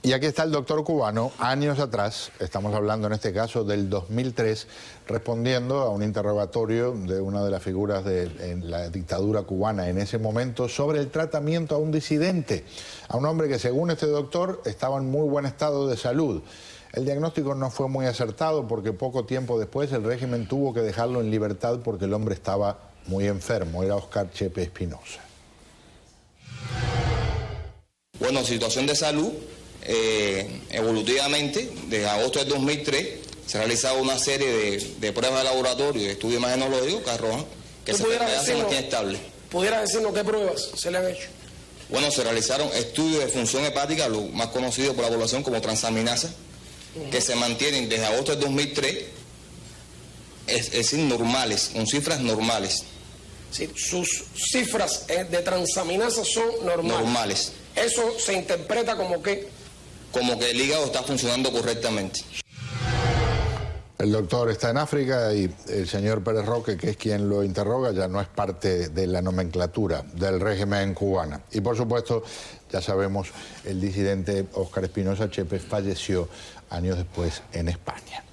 Y aquí está el doctor cubano, años atrás, estamos hablando en este caso del 2003, respondiendo a un interrogatorio de una de las figuras en la dictadura cubana en ese momento sobre el tratamiento a un disidente, a un hombre que según este doctor estaba en muy buen estado de salud. El diagnóstico no fue muy acertado porque poco tiempo después el régimen tuvo que dejarlo en libertad porque el hombre estaba muy enfermo, era Oscar Chepe Espinosa. Bueno, situación de salud, evolutivamente, desde agosto del 2003, se ha realizado una serie de pruebas de laboratorio y de estudios imagenológicos que arrojan que esa enfermedad se mantiene estable. ¿Pudiera decirnos qué pruebas se le han hecho? Bueno, se realizaron estudios de función hepática, lo más conocido por la población como transaminasa, que se mantienen desde agosto del 2003, es decir, normales, con cifras normales. Sí, sus cifras de transaminasa son normales. ¿Eso se interpreta como qué? Como que el hígado está funcionando correctamente. El doctor está en África y el señor Pérez Roque, que es quien lo interroga, ya no es parte de la nomenclatura del régimen cubano. Y por supuesto, ya sabemos, el disidente Oscar Espinosa Chepe falleció años después en España.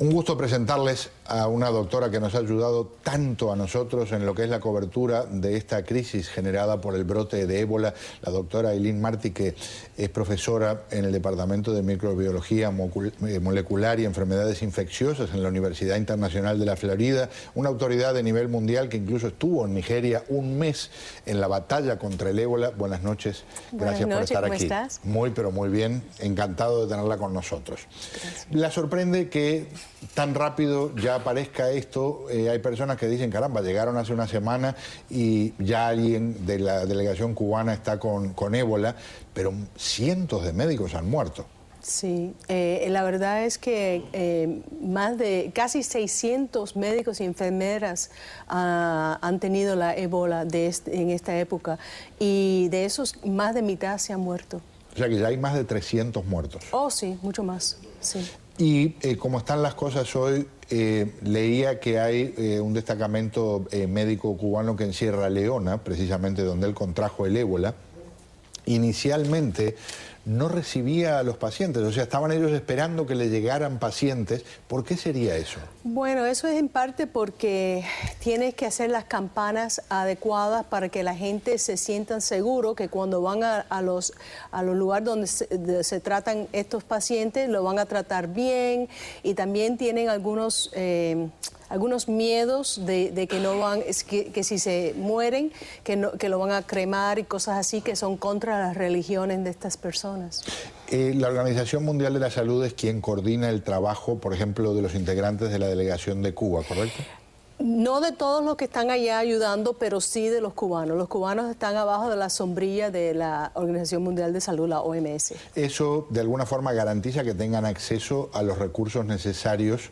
Un gusto presentarles a una doctora que nos ha ayudado tanto a nosotros en lo que es la cobertura de esta crisis generada por el brote de ébola, la doctora Eileen Martí, que es profesora en el Departamento de Microbiología Molecular y Enfermedades Infecciosas en la Universidad Internacional de la Florida, una autoridad de nivel mundial que incluso estuvo en Nigeria un mes en la batalla contra el ébola. Buenas noches, gracias por estar aquí. ¿Cómo estás? Muy, pero muy bien, encantado de tenerla con nosotros. Gracias. La sorprende que tan rápido ya aparezca esto. Hay personas que dicen, caramba, llegaron hace una semana y ya alguien de la delegación cubana está con ébola, pero cientos de médicos han muerto. Sí, la verdad es que más de casi 600 médicos y enfermeras han tenido la ébola en esta época, y de esos más de mitad se han muerto. O sea que ya hay más de 300 muertos. Oh, sí, mucho más, sí. Y como están las cosas hoy, leía que hay un destacamento médico cubano que en Sierra Leona, precisamente donde él contrajo el ébola, inicialmente no recibía a los pacientes, o sea, estaban ellos esperando que le llegaran pacientes. ¿Por qué sería eso? Bueno, eso es en parte porque tienes que hacer las campanas adecuadas para que la gente se sienta seguro que cuando van a los lugares donde se tratan estos pacientes, lo van a tratar bien, y también tienen algunos miedos de que no van, que si se mueren, que lo van a cremar y cosas así que son contra las religiones de estas personas. La Organización Mundial de la Salud es quien coordina el trabajo, por ejemplo, de los integrantes de la delegación de Cuba, ¿correcto? No de todos los que están allá ayudando, pero sí de los cubanos. Los cubanos están abajo de la sombrilla de la Organización Mundial de Salud, la OMS. ¿Eso de alguna forma garantiza que tengan acceso a los recursos necesarios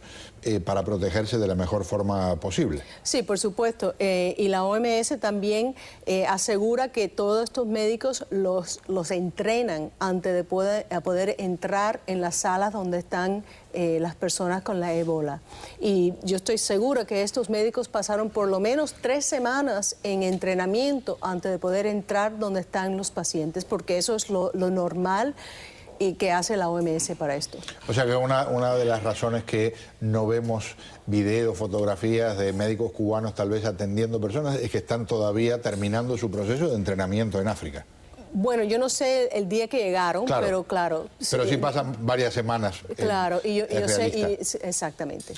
para protegerse de la mejor forma posible? Sí, por supuesto. Y la OMS también asegura que todos estos médicos los entrenan antes de poder entrar en las salas donde están las personas con la ébola. Y yo estoy segura que estos médicos pasaron por lo menos 3 semanas en entrenamiento antes de poder entrar donde están los pacientes, porque eso es lo normal y que hace la OMS para esto. O sea que una de las razones que no vemos videos, fotografías de médicos cubanos tal vez atendiendo personas es que están todavía terminando su proceso de entrenamiento en África. Bueno, yo no sé el día que llegaron, claro, pero claro. Pero sí pasan varias semanas. Claro, y yo sé, exactamente.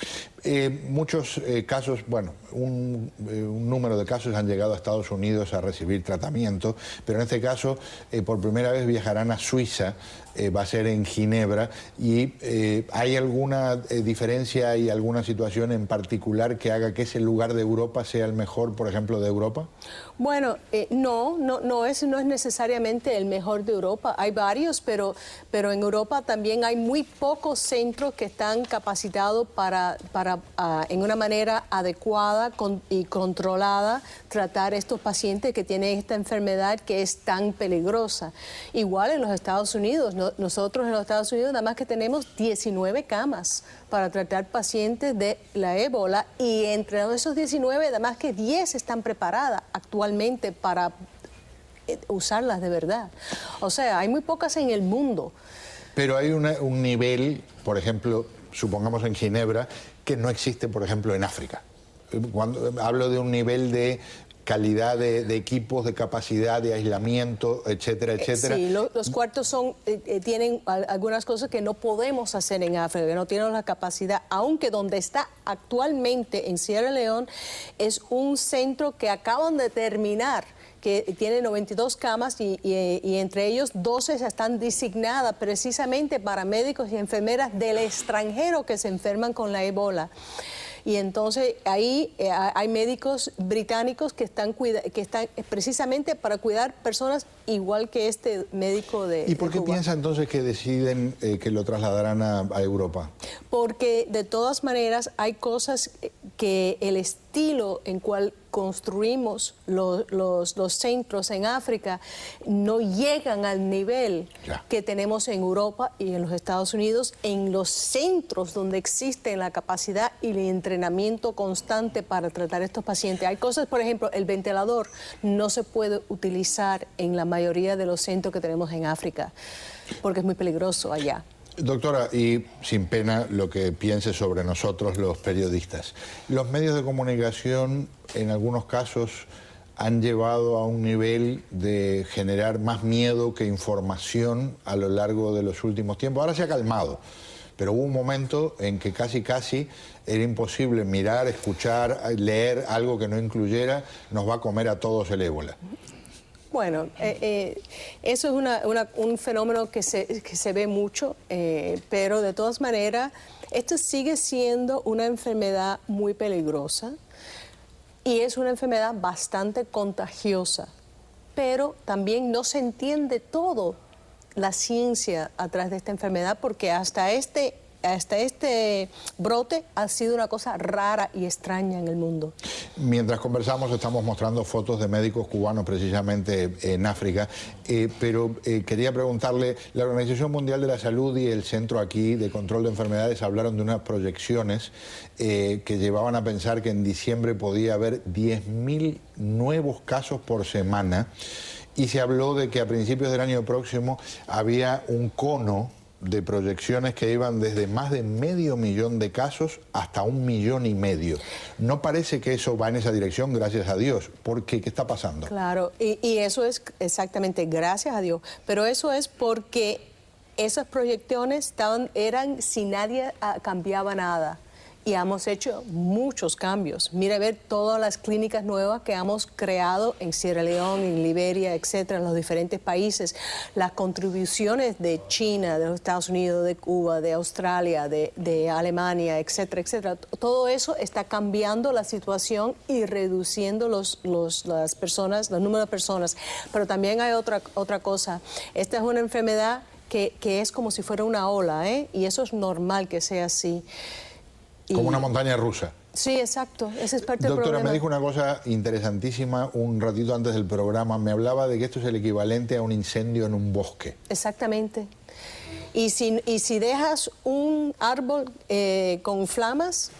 Muchos casos, bueno, un número de casos han llegado a Estados Unidos a recibir tratamiento, pero en este caso, por primera vez viajarán a Suiza, va a ser en Ginebra, y ¿hay alguna diferencia y alguna situación en particular que haga que ese lugar de Europa sea el mejor, por ejemplo, de Europa? Bueno, no es necesariamente el mejor de Europa. Hay varios, pero en Europa también hay muy pocos centros que están capacitados para en una manera adecuada y controlada tratar estos pacientes que tienen esta enfermedad que es tan peligrosa. Igual en los Estados Unidos, nosotros en los Estados Unidos nada más que tenemos 19 camas para tratar pacientes de la ébola, y entre esos 19 nada más que 10 están preparadas actualmente para usarlas de verdad. O sea, hay muy pocas en el mundo. Pero hay un nivel, por ejemplo, supongamos en Ginebra, que no existe, por ejemplo, en África. Cuando hablo de un nivel de calidad de equipos, de capacidad, de aislamiento, etcétera, etcétera. Sí, los cuartos tienen algunas cosas que no podemos hacer en África, que no tienen la capacidad, aunque donde está actualmente en Sierra Leona es un centro que acaban de terminar, que tiene 92 camas y entre ellos 12 están designadas precisamente para médicos y enfermeras del extranjero que se enferman con la ébola. Y entonces ahí hay médicos británicos que están precisamente para cuidar personas igual que este médico de ¿Y por qué Cuba. piensa entonces que deciden que lo trasladarán a Europa? Porque de todas maneras hay cosas que el estilo en cual construimos los centros en África no llegan al nivel que tenemos en Europa y en los Estados Unidos, en los centros donde existe la capacidad y el entrenamiento constante para tratar a estos pacientes. Hay cosas, por ejemplo, el ventilador no se puede utilizar en la mayoría de los centros que tenemos en África, porque es muy peligroso allá. Doctora, y sin pena lo que piense sobre nosotros los periodistas, los medios de comunicación en algunos casos han llevado a un nivel de generar más miedo que información a lo largo de los últimos tiempos. Ahora se ha calmado, pero hubo un momento en que casi era imposible mirar, escuchar, leer algo que no incluyera, nos va a comer a todos el ébola. Bueno, eso es un fenómeno que se ve mucho, pero de todas maneras, esto sigue siendo una enfermedad muy peligrosa y es una enfermedad bastante contagiosa, pero también no se entiende todo la ciencia atrás de esta enfermedad porque hasta este brote ha sido una cosa rara y extraña en el mundo. Mientras conversamos estamos mostrando fotos de médicos cubanos precisamente en África, pero quería preguntarle, la Organización Mundial de la Salud y el Centro aquí de Control de Enfermedades hablaron de unas proyecciones que llevaban a pensar que en diciembre podía haber 10.000 nuevos casos por semana y se habló de que a principios del año próximo había un cono de proyecciones que iban desde más de 500.000 de casos hasta 1,5 millones. No parece que eso va en esa dirección, gracias a Dios, porque ¿qué está pasando? Claro, y eso es exactamente gracias a Dios, pero eso es porque esas proyecciones eran si nadie cambiaba nada. Y hemos hecho muchos cambios. Mira, ver todas las clínicas nuevas que hemos creado en Sierra Leona, en Liberia, etcétera, en los diferentes países. Las contribuciones de China, de los Estados Unidos, de Cuba, de Australia, de Alemania, etcétera, etcétera. Todo eso está cambiando la situación y reduciendo los número de personas. Pero también hay otra cosa. Esta es una enfermedad que es como si fuera una ola, y eso es normal que sea así. Como una montaña rusa. Sí, exacto. Ese es parte del problema. Doctora, me dijo una cosa interesantísima un ratito antes del programa. Me hablaba de que esto es el equivalente a un incendio en un bosque. Exactamente. Y si dejas un árbol con flamas,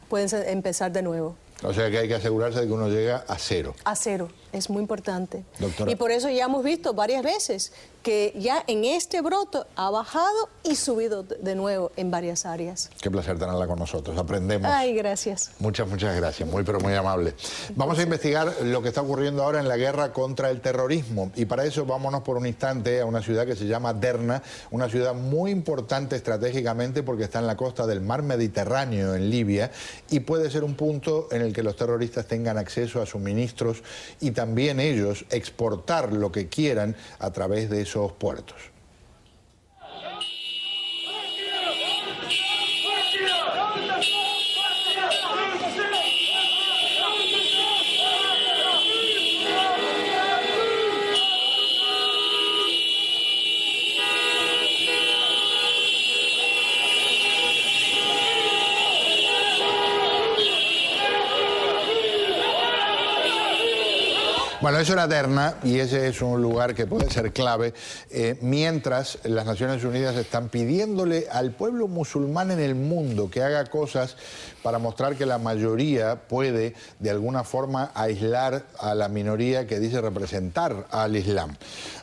puedes empezar de nuevo. O sea que hay que asegurarse de que uno llega a cero. A cero. Es muy importante. Doctora. Y por eso ya hemos visto varias veces que ya en este brote ha bajado y subido de nuevo en varias áreas. Qué placer tenerla con nosotros. Aprendemos. Ay, gracias. Muchas gracias. Muy, pero muy amable. Vamos a investigar lo que está ocurriendo ahora en la guerra contra el terrorismo. Y para eso vámonos por un instante a una ciudad que se llama Derna, una ciudad muy importante estratégicamente porque está en la costa del mar Mediterráneo, en Libia, y puede ser un punto en el que los terroristas tengan acceso a suministros y también ellos exportar lo que quieran a través de esos puertos. Bueno, eso era Derna y ese es un lugar que puede ser clave, mientras las Naciones Unidas están pidiéndole al pueblo musulmán en el mundo que haga cosas para mostrar que la mayoría puede de alguna forma aislar a la minoría que dice representar al Islam.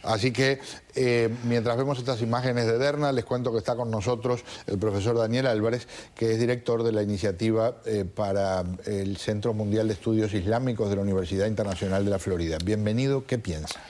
Así que mientras vemos estas imágenes de Derna, les cuento que está con nosotros el profesor Daniel Álvarez, que es director de la iniciativa para el Centro Mundial de Estudios Islámicos de la Universidad Internacional de la Florida. Bienvenido, ¿qué piensa?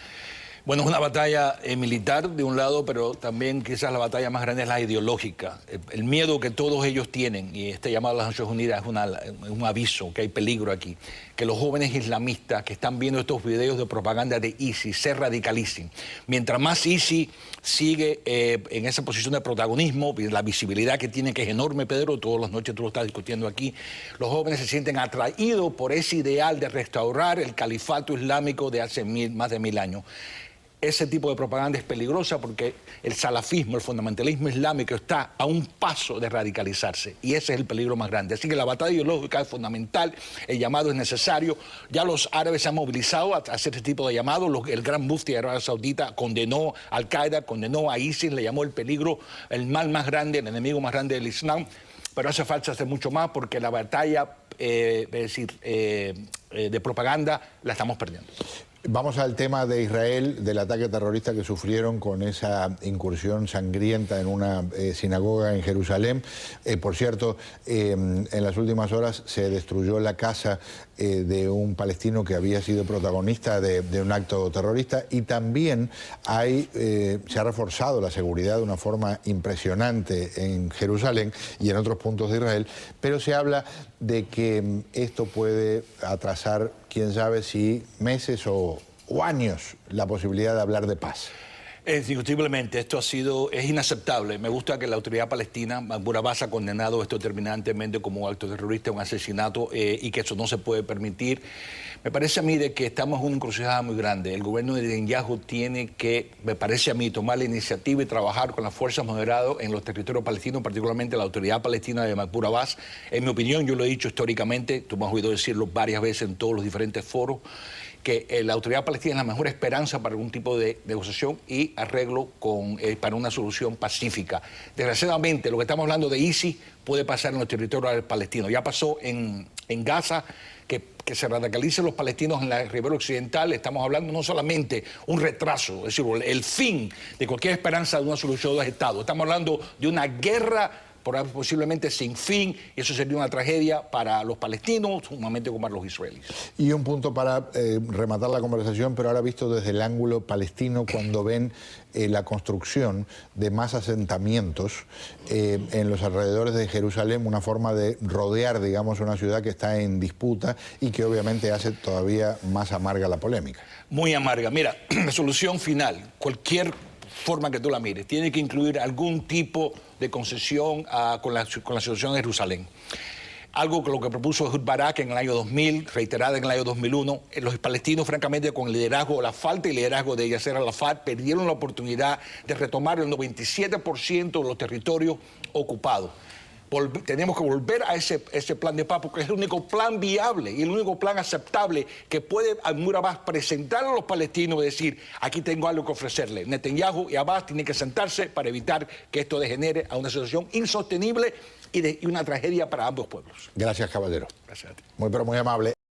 Bueno, es una batalla militar de un lado, pero también quizás la batalla más grande es la ideológica. El miedo que todos ellos tienen, y este llamado a las Naciones Unidas es un aviso, que hay peligro aquí, que los jóvenes islamistas que están viendo estos videos de propaganda de ISIS se radicalicen. Mientras más ISIS sigue en esa posición de protagonismo, la visibilidad que tiene, que es enorme, Pedro, todas las noches tú lo estás discutiendo aquí, los jóvenes se sienten atraídos por ese ideal de restaurar el califato islámico de hace más de 1000 años. Ese tipo de propaganda es peligrosa porque el salafismo, el fundamentalismo islámico está a un paso de radicalizarse y ese es el peligro más grande. Así que la batalla ideológica es fundamental, el llamado es necesario. Ya los árabes se han movilizado a hacer este tipo de llamados. El gran mufti de Arabia Saudita condenó a Al-Qaeda, condenó a ISIS, le llamó el peligro, el mal más grande, el enemigo más grande del Islam. Pero hace falta hacer mucho más porque la batalla de propaganda la estamos perdiendo. Vamos al tema de Israel, del ataque terrorista que sufrieron con esa incursión sangrienta en una sinagoga en Jerusalén. Por cierto, en las últimas horas se destruyó la casa de un palestino que había sido protagonista de un acto terrorista y también se ha reforzado la seguridad de una forma impresionante en Jerusalén y en otros puntos de Israel, pero se habla de que esto puede atrasar, quién sabe si meses o años, la posibilidad de hablar de paz. Indiscutiblemente, es inaceptable. Me gusta que la autoridad palestina, Mahmoud Abbas, ha condenado esto terminantemente como un acto terrorista, un asesinato, y que eso no se puede permitir. Me parece a mí de que estamos en una encrucijada muy grande. El gobierno de Netanyahu tiene que, me parece a mí, tomar la iniciativa y trabajar con las fuerzas moderadas en los territorios palestinos, particularmente la autoridad palestina de Mahmoud Abbas. En mi opinión, yo lo he dicho históricamente, tú me has oído decirlo varias veces en todos los diferentes foros, que la autoridad palestina es la mejor esperanza para algún tipo de negociación y arreglo para una solución pacífica. Desgraciadamente, lo que estamos hablando de ISIS puede pasar en los territorios palestinos. Ya pasó en Gaza, que se radicalicen los palestinos en la ribera occidental. Estamos hablando no solamente un retraso, es decir, el fin de cualquier esperanza de una solución de dos estados. Estamos hablando de una guerra posiblemente sin fin, y eso sería una tragedia para los palestinos, sumamente como para los israelíes. Y un punto para rematar la conversación, pero ahora visto desde el ángulo palestino, cuando ven la construcción de más asentamientos en los alrededores de Jerusalén, una forma de rodear, digamos, una ciudad que está en disputa y que obviamente hace todavía más amarga la polémica. Muy amarga. Mira, la solución final, cualquier forma que tú la mires, tiene que incluir algún tipo de concesión con la situación de Jerusalén. Algo que lo que propuso Ehud Barak en el año 2000, reiterada en el año 2001. Los palestinos, francamente, con el liderazgo, la falta de liderazgo de Yasser Arafat, perdieron la oportunidad de retomar el 97% de los territorios ocupados. Tenemos que volver a ese plan de paz porque es el único plan viable y el único plan aceptable que puede Mahmoud Abbas presentar a los palestinos y decir, aquí tengo algo que ofrecerle. Netanyahu y Abbas tienen que sentarse para evitar que esto degenere a una situación insostenible y una tragedia para ambos pueblos. Gracias, caballero. Gracias a ti. Muy, pero muy amable.